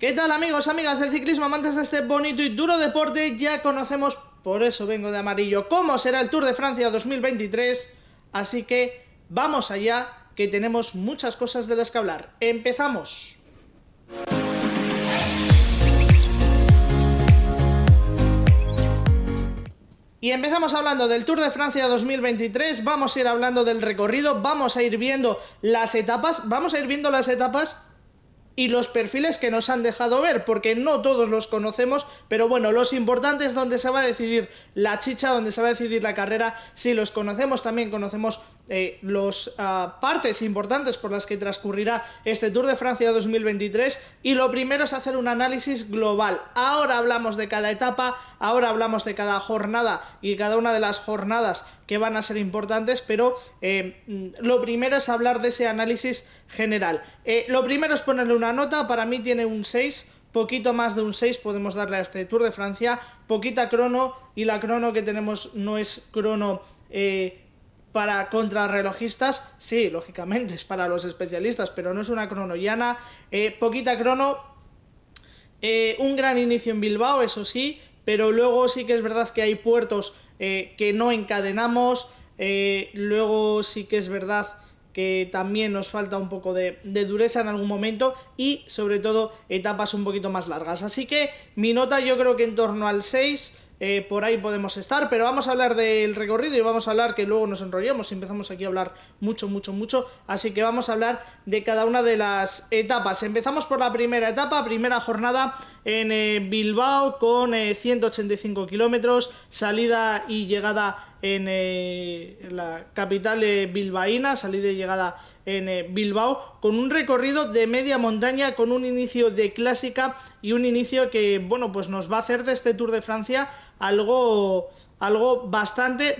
¿Qué tal, amigos, amigas del ciclismo, amantes de este bonito y duro deporte? Ya conocemos, por eso vengo de amarillo, cómo será el Tour de Francia 2023, así que vamos allá, que tenemos muchas cosas de las que hablar. ¡Empezamos! Y empezamos hablando del Tour de Francia 2023, vamos a ir hablando del recorrido, vamos a ir viendo las etapas, y los perfiles que nos han dejado ver, porque no todos los conocemos, pero bueno, los importantes, donde se va a decidir la chicha, donde se va a decidir la carrera, sí los conocemos. También conocemos las partes importantes por las que transcurrirá este Tour de Francia 2023, y lo primero es hacer un análisis global. Ahora hablamos de cada etapa, ahora hablamos de cada jornada y cada una de las jornadas que van a ser importantes, pero lo primero es hablar de ese análisis general. Lo primero es ponerle una nota. Para mí tiene un 6, poquito más de un 6 podemos darle a este Tour de Francia, poquita crono, y la crono que tenemos no es crono para contrarrelojistas, sí, lógicamente es para los especialistas, pero no es una crono llana, poquita crono, un gran inicio en Bilbao, eso sí, pero luego sí que es verdad que hay puertos que no encadenamos, luego sí que es verdad que también nos falta un poco de dureza en algún momento, y sobre todo etapas un poquito más largas, así que mi nota yo creo que en torno al 6, por ahí podemos estar. Pero vamos a hablar del recorrido y vamos a hablar, que luego nos enrollamos y empezamos aquí a hablar mucho, así que vamos a hablar de cada una de las etapas. Empezamos por la primera etapa, primera jornada en Bilbao, con 185 kilómetros, salida y llegada en la capital bilbaína, salida y llegada en Bilbao, con un recorrido de media montaña, con un inicio de clásica y un inicio que, bueno, pues nos va a hacer de este Tour de Francia algo bastante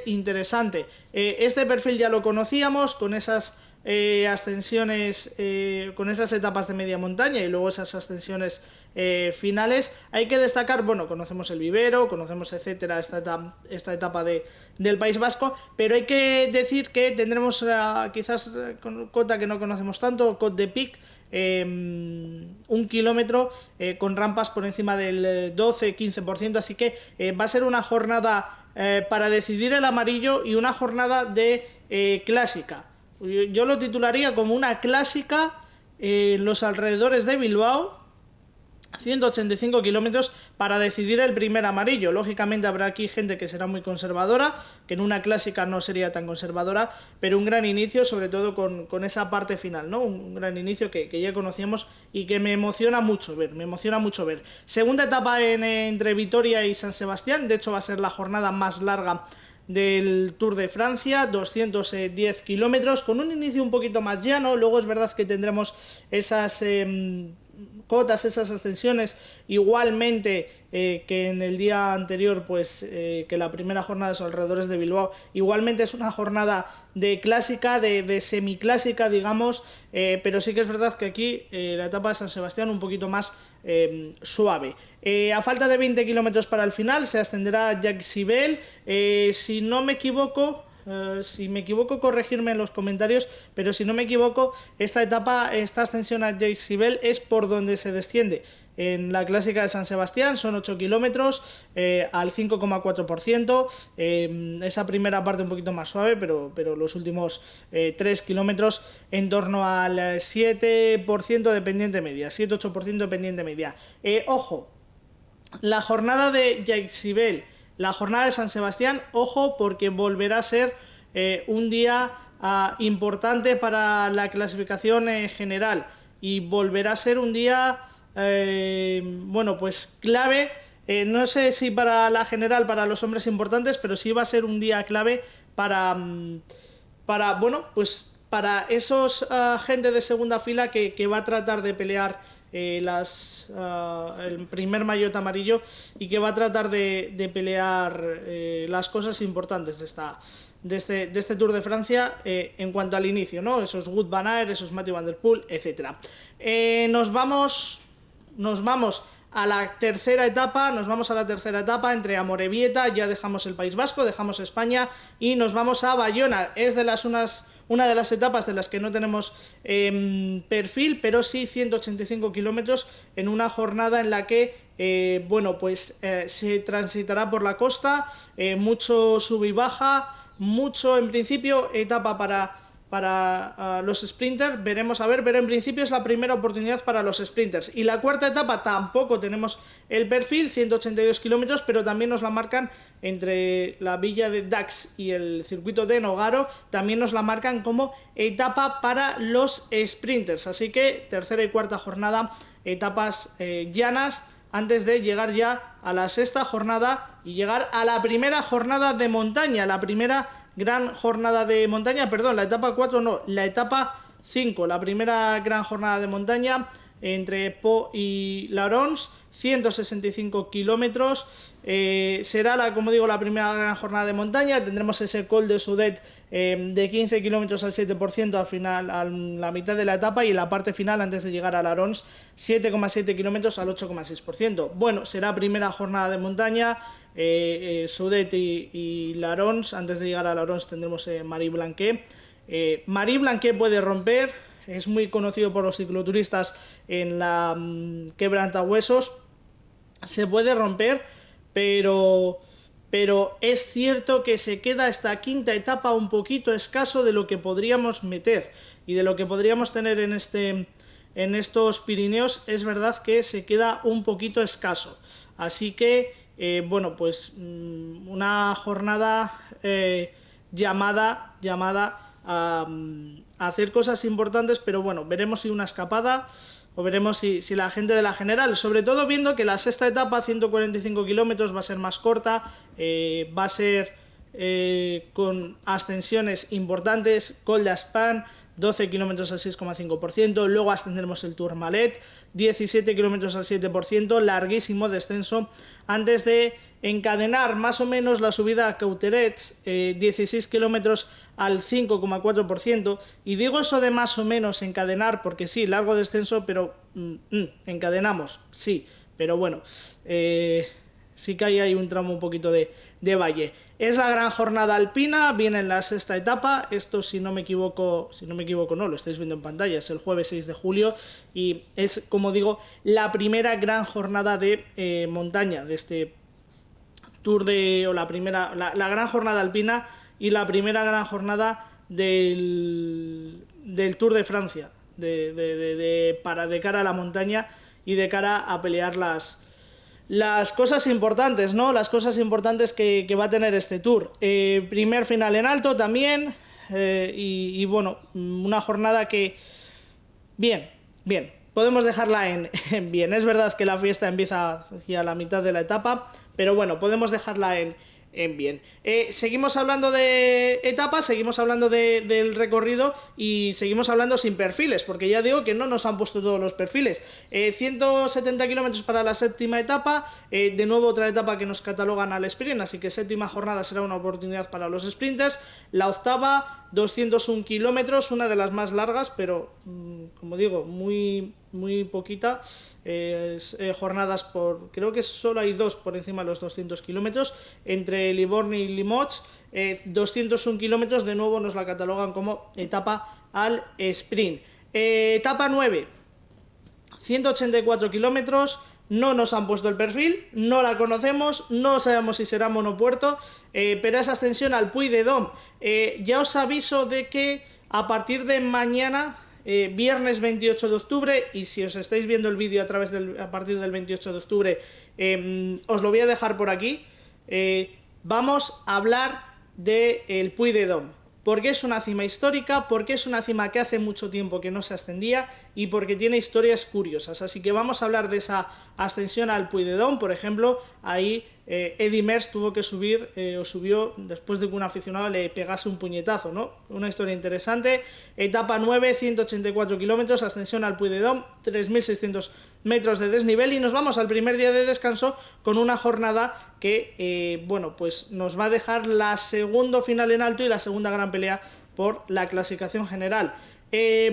interesante. Este perfil ya lo conocíamos, con esas ascensiones, con esas etapas de media montaña y luego esas ascensiones finales. Hay que destacar, bueno, conocemos el Vivero, conocemos etcétera esta etapa del País Vasco, pero hay que decir que tendremos quizás cota que no conocemos tanto, Côte de Pic, 1 kilómetro con rampas por encima del 12-15%, así que va a ser una jornada para decidir el amarillo y una jornada de clásica. Yo lo titularía como una clásica en los alrededores de Bilbao, 185 kilómetros para decidir el primer amarillo. Lógicamente habrá aquí gente que será muy conservadora, que en una clásica no sería tan conservadora, pero un gran inicio, sobre todo con esa parte final, ¿no? Un gran inicio que ya conocíamos y que me emociona mucho ver, Segunda etapa entre Vitoria y San Sebastián, de hecho va a ser la jornada más larga del Tour de Francia, 210 kilómetros, con un inicio un poquito más llano. Luego es verdad que tendremos esas cotas, esas ascensiones, igualmente que en el día anterior, pues que la primera jornada de los alrededores de Bilbao, igualmente es una jornada de clásica, de semiclásica, digamos, pero sí que es verdad que aquí la etapa de San Sebastián un poquito más suave. A falta de 20 kilómetros para el final se ascenderá Jacques Sibel. Si no me equivoco, si me equivoco, corregirme en los comentarios, pero si no me equivoco, esta etapa, esta ascensión a Jacques Sibel es por donde se desciende. En la clásica de San Sebastián son 8 kilómetros al 5,4%. Esa primera parte un poquito más suave, pero los últimos 3 kilómetros en torno al 7% de pendiente media, 7-8% de pendiente media. Ojo, la jornada de Jacques Sibel, la jornada de San Sebastián, ojo, porque volverá a ser un día importante para la clasificación general, y volverá a ser un día bueno, pues clave, no sé si para la general, para los hombres importantes, pero sí va a ser un día clave para bueno, pues para esos gente de segunda fila que va a tratar de pelear el primer maillot amarillo, y que va a tratar de pelear las cosas importantes de este Tour de Francia en cuanto al inicio, ¿no? Esos Wout van Aert, esos Mathieu van der Poel, etc. Nos vamos a la tercera etapa, entre Amorebieta, ya dejamos el País Vasco, dejamos España y nos vamos a Bayona. Es de las una de las etapas de las que no tenemos perfil, pero sí 185 kilómetros en una jornada en la que bueno, pues se transitará por la costa, mucho sub y baja, mucho en principio etapa para los sprinters, veremos a ver, pero en principio es la primera oportunidad para los sprinters. Y la cuarta etapa tampoco tenemos el perfil, 182 kilómetros, pero también nos la marcan entre la villa de Dax y el circuito de Nogaro, también nos la marcan como etapa para los sprinters. Así que tercera y cuarta jornada, etapas llanas, antes de llegar ya a la sexta jornada y llegar a la primera jornada de montaña, la primera gran jornada de montaña, perdón, la etapa 4 no, la etapa 5, la primera gran jornada de montaña entre Po y Larons, 165 kilómetros, será, como digo, la primera gran jornada de montaña. Tendremos ese Col de Sudet de 15 kilómetros al 7% al final, a la mitad de la etapa, y en la parte final, antes de llegar a Larons, 7,7 kilómetros al 8,6%. Bueno, será primera jornada de montaña, Sudet y Larons. Antes de llegar a Larons tendremos Marie-Blanquet. Marie-Blanquet puede romper, es muy conocido por los cicloturistas en la quebrantahuesos, se puede romper, pero es cierto que se queda esta quinta etapa un poquito escaso de lo que podríamos meter y de lo que podríamos tener en estos Pirineos. Es verdad que se queda un poquito escaso, así que bueno, pues una jornada llamada a hacer cosas importantes, pero bueno, veremos si una escapada o veremos si la gente de la general, sobre todo viendo que la sexta etapa, 145 kilómetros, va a ser más corta, va a ser con ascensiones importantes. Col d'Aspan, 12 kilómetros al 6,5%, luego ascenderemos el Tourmalet, 17 kilómetros al 7%, larguísimo descenso, antes de encadenar más o menos la subida a Cauterets, 16 kilómetros al 5,4%, y digo eso de más o menos encadenar porque sí, largo descenso, pero encadenamos, sí, pero bueno, sí que hay un tramo un poquito de valle. Es la gran jornada alpina, viene en la sexta etapa, esto si no me equivoco no, lo estáis viendo en pantalla, es el jueves 6 de julio y es, como digo, la primera gran jornada de montaña de este Tour la gran jornada alpina y la primera gran jornada del Tour de Francia, de cara a la montaña y de cara a pelear las cosas importantes, ¿no? Las cosas importantes que va a tener este Tour. Primer final en alto también, y bueno, una jornada que bien, podemos dejarla en bien. Es verdad que la fiesta empieza hacia la mitad de la etapa, pero bueno, podemos dejarla en bien. Seguimos hablando de etapas, seguimos hablando del recorrido y seguimos hablando sin perfiles, porque ya digo que no nos han puesto todos los perfiles. 170 kilómetros para la séptima etapa, de nuevo otra etapa que nos catalogan al sprint, así que séptima jornada será una oportunidad para los sprinters. La octava, 201 kilómetros, una de las más largas, pero como digo, muy poquita. Jornadas creo que solo hay dos por encima de los 200 kilómetros, entre Livorno y Limoges. 201 kilómetros, de nuevo nos la catalogan como etapa al sprint. Etapa 9, 184 kilómetros, no nos han puesto el perfil, no la conocemos, no sabemos si será monopuerto, pero es ascensión al Puy de Dôme. Ya os aviso de que a partir de mañana, viernes 28 de octubre, y si os estáis viendo el vídeo a partir del 28 de octubre, os lo voy a dejar por aquí, vamos a hablar del Puy de Dôme, porque es una cima histórica, porque es una cima que hace mucho tiempo que no se ascendía y porque tiene historias curiosas. Así que vamos a hablar de esa ascensión al Puy de Dôme. Por ejemplo, ahí Eddy Merckx tuvo que subir, o subió después de que un aficionado le pegase un puñetazo, ¿no? Una historia interesante. Etapa 9, 184 kilómetros, ascensión al Puy de Dôme, 3.600 metros de desnivel, y nos vamos al primer día de descanso con una jornada que, bueno, pues nos va a dejar la segunda final en alto y la segunda gran pelea por la clasificación general.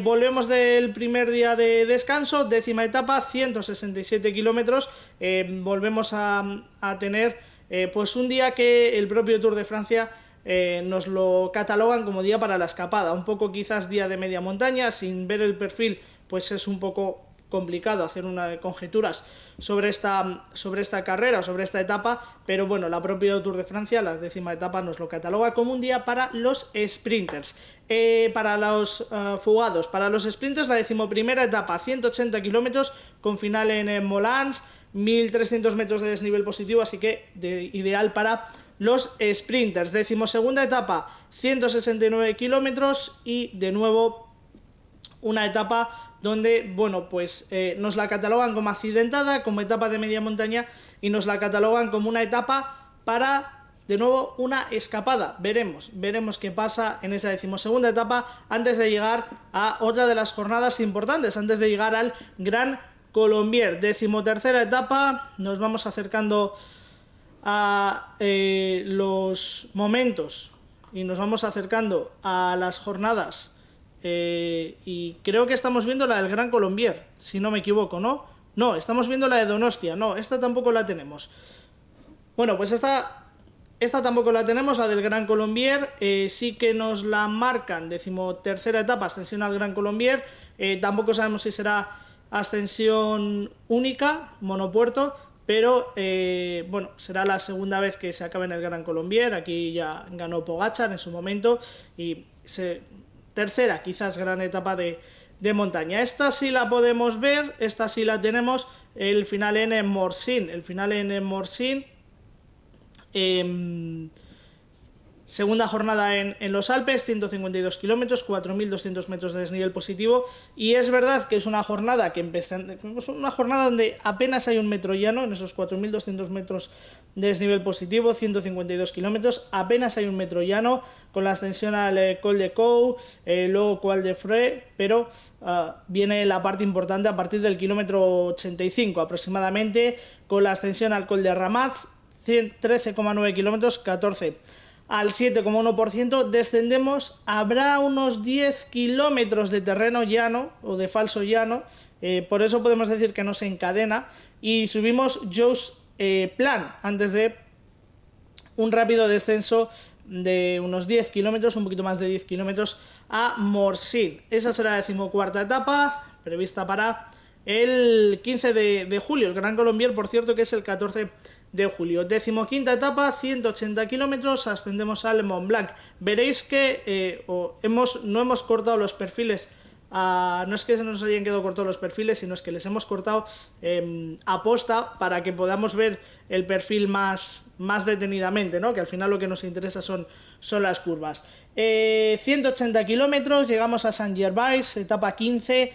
Volvemos del primer día de descanso, décima etapa, 167 kilómetros, volvemos a tener pues un día que el propio Tour de Francia nos lo catalogan como día para la escapada, un poco quizás día de media montaña. Sin ver el perfil pues es un poco complicado hacer conjeturas sobre esta carrera, sobre esta etapa, pero bueno, la propia Tour de Francia, la 10ª etapa, nos lo cataloga como un día para los sprinters. Para los fugados, para los sprinters, la 11ª etapa, 180 kilómetros con final en Moulins, 1300 metros de desnivel positivo, así que ideal para los sprinters. 12ª etapa, 169 kilómetros y de nuevo una etapa donde, bueno, pues nos la catalogan como accidentada, como etapa de media montaña, y nos la catalogan como una etapa para, de nuevo, una escapada. Veremos qué pasa en esa 12ª etapa antes de llegar a otra de las jornadas importantes, antes de llegar al Gran Colombier. 13ª etapa, nos vamos acercando a los momentos y nos vamos acercando a las jornadas. Y creo que estamos viendo la del Gran Colombier, si no me equivoco, ¿no? No, estamos viendo la de Donostia, no, esta tampoco la tenemos. Bueno, pues esta tampoco la tenemos, la del Gran Colombier. Sí que nos la marcan, 13ª etapa, ascensión al Gran Colombier. Tampoco sabemos si será ascensión única, monopuerto, pero bueno, será la segunda vez que se acabe en el Gran Colombier. Aquí ya ganó Pogačar en su momento y tercera quizás gran etapa de montaña. Esta sí la podemos ver, esta sí la tenemos, el final en Morzine. El final en Morzine, segunda jornada en los Alpes, 152 kilómetros, 4.200 metros de desnivel positivo. Y es verdad que es una jornada donde apenas hay un metro llano, en esos 4.200 metros de desnivel positivo, 152 kilómetros, apenas hay un metro llano, con la ascensión al Col de Cou, luego Col de Fre, pero viene la parte importante a partir del kilómetro 85 aproximadamente, con la ascensión al Col de Ramaz, 13,9 kilómetros, 14 al 7,1%, descendemos, habrá unos 10 kilómetros de terreno llano o de falso llano, por eso podemos decir que no se encadena, y subimos Joe's Plan antes de un rápido descenso de unos 10 kilómetros, un poquito más de 10 kilómetros a Morzine. Esa será la 14ª etapa, prevista para el 15 de julio, el Gran Colombier, por cierto, que es el 14 de julio. 15ª etapa, 180 kilómetros, ascendemos al Mont Blanc. Veréis que no hemos cortado los perfiles, no es que se nos hayan quedado cortados los perfiles, sino es que les hemos cortado aposta para que podamos ver el perfil más detenidamente, ¿no? Que al final lo que nos interesa son las curvas. 180 kilómetros, llegamos a Saint-Gervais, etapa 15,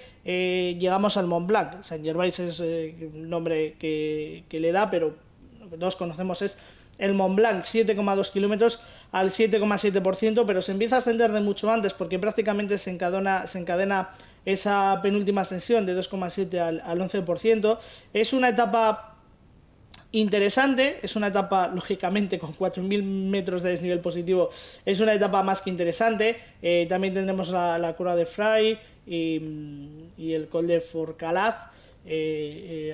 llegamos al Mont Blanc. Saint-Gervais es el nombre que le da, pero lo que todos conocemos es el Mont Blanc, 7,2 kilómetros al 7,7%, pero se empieza a ascender de mucho antes porque prácticamente se encadena esa penúltima ascensión de 2,7 al 11%. Es una etapa interesante, es una etapa, lógicamente, con 4.000 metros de desnivel positivo, es una etapa más que interesante. También tendremos la curva de Fray y el Col de Forcalaz,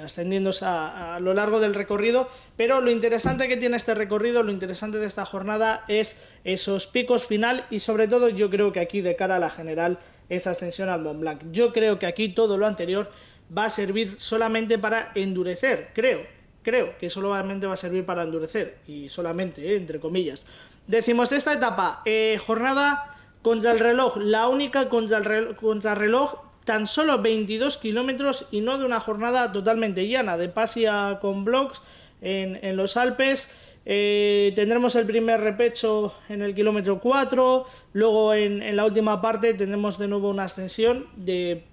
ascendiéndose a lo largo del recorrido, pero lo interesante que tiene este recorrido, lo interesante de esta jornada es esos picos final y sobre todo yo creo que aquí de cara a la general esa ascensión al Mont Blanc. Yo creo que aquí todo lo anterior va a servir solamente para endurecer, creo que solamente va a servir para endurecer y solamente, entre comillas. Decimos esta etapa, jornada contra el reloj, la única contra el reloj, tan solo 22 kilómetros y no de una jornada totalmente llana, de Pasia con blocks en los Alpes. Tendremos el primer repecho en el kilómetro 4, luego en la última parte tendremos de nuevo una ascensión de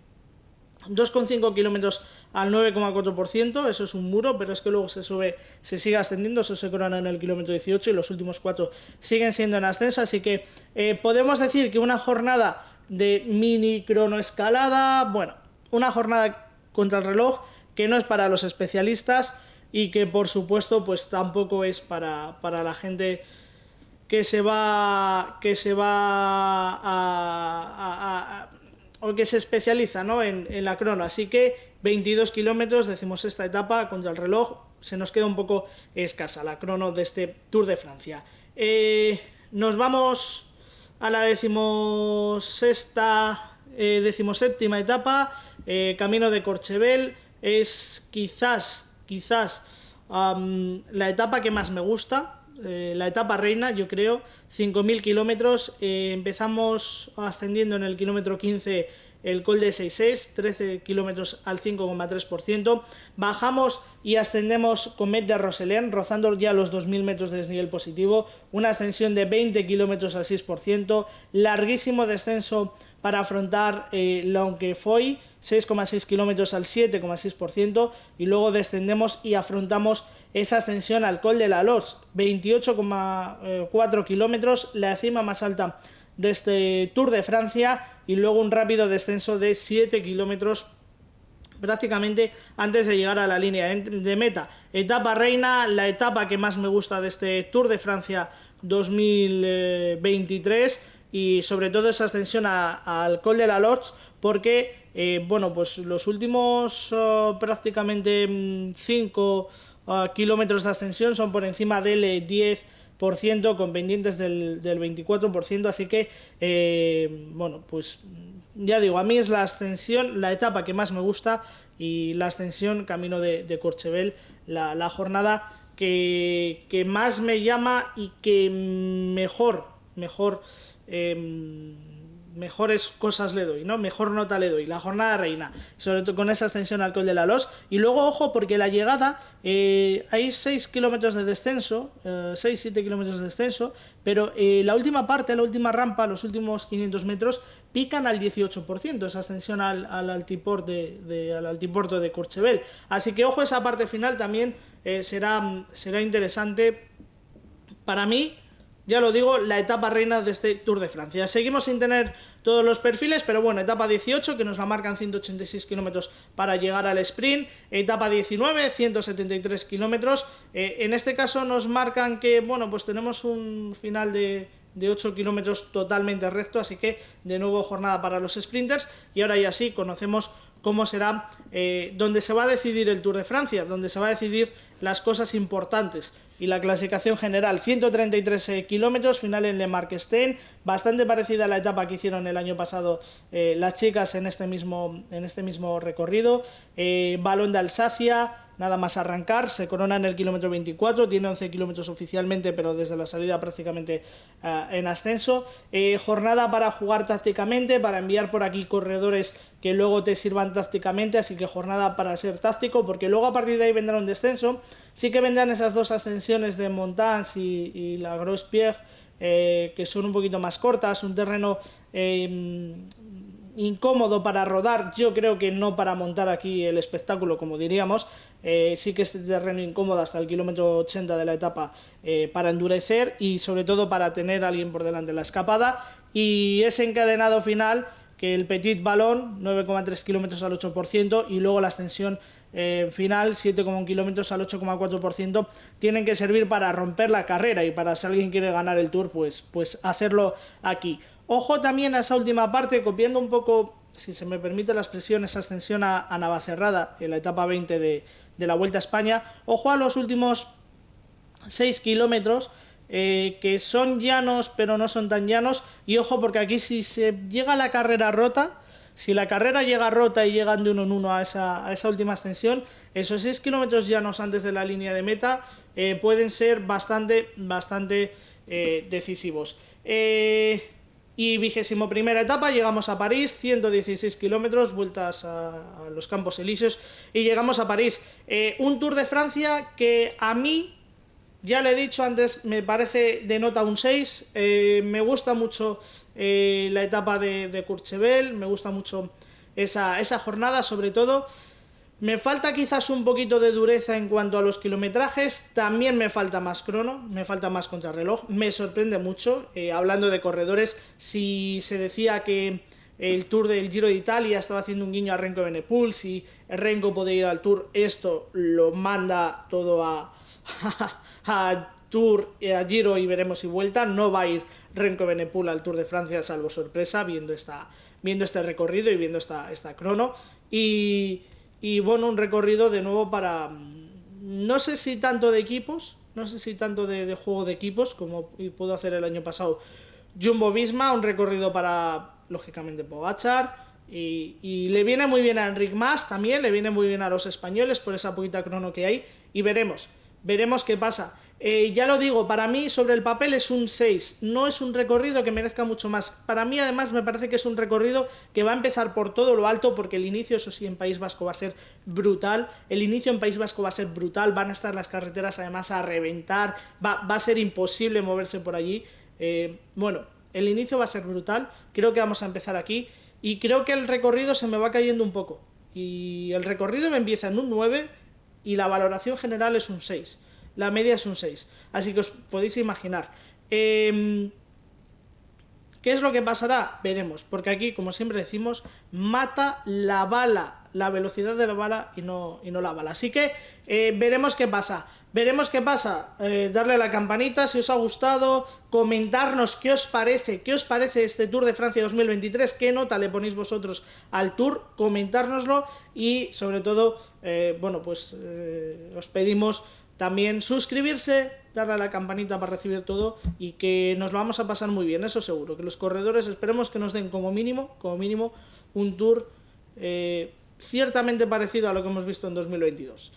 2,5 kilómetros al 9,4%, eso es un muro, pero es que luego se sigue ascendiendo, eso se corona en el kilómetro 18 y los últimos 4 siguen siendo en ascenso, así que podemos decir que una jornada de mini cronoescalada, bueno, una jornada contra el reloj que no es para los especialistas y que por supuesto pues tampoco es para la gente que se o que se especializa, ¿no? en la crono. Así que 22 kilómetros, decimos esta etapa contra el reloj, se nos queda un poco escasa la crono de este Tour de Francia. Nos vamos a la decimoséptima etapa, Camino de Corchevel. Es quizás la etapa que más me gusta, la etapa reina, yo creo. 5.000 kilómetros, empezamos ascendiendo en el kilómetro 15 el Col de 6.6, 13 kilómetros al 5,3%, bajamos y ascendemos con Met de Rosellén, rozando ya los 2.000 metros de desnivel positivo, una ascensión de 20 kilómetros al 6%, larguísimo descenso para afrontar Lonquefoy, 6,6 kilómetros al 7,6%, y luego descendemos y afrontamos esa ascensión al Col de la Loze, 28,4 kilómetros, la cima más alta de este Tour de Francia, y luego un rápido descenso de 7 kilómetros prácticamente antes de llegar a la línea de meta. Etapa reina, la etapa que más me gusta de este Tour de Francia 2023, y sobre todo esa ascensión al Col de la Loze, porque bueno, pues los últimos prácticamente 5 kilómetros de ascensión son por encima del 10%, con pendientes del 24%, así que bueno, pues ya digo, a mí es la ascensión, la etapa que más me gusta, y la ascensión Camino de Corchevel, la jornada que más me llama y que mejores cosas le doy, ¿no? Mejor nota le doy, la jornada reina, sobre todo con esa ascensión al Col de la Loze. Y luego, ojo, porque la llegada, hay 6 kilómetros de descenso, 6-7 kilómetros de descenso, pero la última parte, la última rampa, los últimos 500 metros, pican al 18%, esa ascensión al altiporto de Corchevel. Así que, ojo, esa parte final también será interesante para mí. Ya lo digo, la etapa reina de este Tour de Francia. Seguimos sin tener todos los perfiles, pero bueno, etapa 18, que nos la marcan 186 kilómetros para llegar al sprint. Etapa 19, 173 kilómetros. En este caso nos marcan que, bueno, pues tenemos un final de 8 kilómetros totalmente recto, así que de nuevo jornada para los sprinters. Y ahora ya sí, conocemos cómo será, donde se va a decidir el Tour de Francia, donde se va a decidir las cosas importantes y la clasificación general. 133 kilómetros, final en Le Marquestein, bastante parecida a la etapa que hicieron el año pasado las chicas en este mismo recorrido. Balón de Alsacia, nada más arrancar, se corona en el kilómetro 24, tiene 11 kilómetros oficialmente, pero desde la salida prácticamente en ascenso. Jornada para jugar tácticamente, para enviar por aquí corredores que luego te sirvan tácticamente, así que jornada para ser táctico, porque luego a partir de ahí vendrá un descenso. Sí que vendrán esas dos ascensiones de Montans y la Grosse-Pierre, que son un poquito más cortas, un terreno incómodo para rodar, yo creo que no para montar aquí el espectáculo, como diríamos. Sí que este terreno incómodo hasta el kilómetro 80 de la etapa, para endurecer y sobre todo para tener a alguien por delante en la escapada. Y ese encadenado final, que el Petit Ballon, 9,3 kilómetros al 8%, y luego la ascensión final, 7,1 kilómetros al 8,4%, tienen que servir para romper la carrera y para, si alguien quiere ganar el Tour, pues hacerlo aquí. Ojo también a esa última parte, copiando un poco, si se me permite la expresión, esa ascensión a Navacerrada en la etapa 20 de la Vuelta a España. Ojo a los últimos 6 kilómetros, que son llanos pero no son tan llanos, y ojo porque aquí si se llega a la carrera rota, si la carrera llega rota y llegan de uno en uno a esa última ascensión, esos 6 kilómetros llanos antes de la línea de meta pueden ser bastante decisivos. Y 21ª etapa, llegamos a París, 116 kilómetros, vueltas a los Campos Elíseos, y llegamos a París. Un Tour de Francia que a mí, ya le he dicho antes, me parece de nota un 6. Me gusta mucho la etapa de Courchevel, me gusta mucho esa jornada, sobre todo. Me falta quizás un poquito de dureza en cuanto a los kilometrajes, también me falta más crono, me falta más contrarreloj, me sorprende mucho. Hablando de corredores, si se decía que el Tour del Giro de Italia estaba haciendo un guiño a Renko Evenepoel, si Renko puede ir al Tour, esto lo manda todo a Tour, a Giro y veremos si vuelta. No va a ir Renko Evenepoel al Tour de Francia, salvo sorpresa, viendo este recorrido y viendo esta crono. Y bueno, un recorrido de nuevo para, no sé si tanto de equipos, no sé si tanto de juego de equipos como pudo hacer el año pasado Jumbo-Visma, un recorrido para, lógicamente, Pogačar, y le viene muy bien a Enric Mas también, le viene muy bien a los españoles por esa poquita crono que hay, y veremos qué pasa. Ya lo digo, para mí sobre el papel es un 6, no es un recorrido que merezca mucho más. Para mí además me parece que es un recorrido que va a empezar por todo lo alto, porque el inicio, eso sí, en País Vasco va a ser brutal. El inicio en País Vasco va a ser brutal, van a estar las carreteras además a reventar, va a ser imposible moverse por allí. Bueno, el inicio va a ser brutal, creo que vamos a empezar aquí, y creo que el recorrido se me va cayendo un poco. Y el recorrido me empieza en un 9 y la valoración general es un 6. La media es un 6. Así que os podéis imaginar. ¿Qué es lo que pasará? Veremos. Porque aquí, como siempre decimos, mata la bala, la velocidad de la bala y no la bala. Así que veremos qué pasa. Veremos qué pasa. Darle a la campanita si os ha gustado. Comentarnos qué os parece este Tour de Francia 2023. Qué nota le ponéis vosotros al Tour. Comentárnoslo. Y sobre todo, bueno, pues os pedimos también suscribirse, darle a la campanita para recibir todo, y que nos lo vamos a pasar muy bien, eso seguro. Que los corredores esperemos que nos den como mínimo un Tour ciertamente parecido a lo que hemos visto en 2022.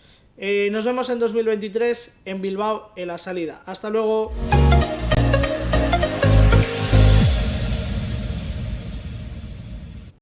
Nos vemos en 2023 en Bilbao en la salida. Hasta luego.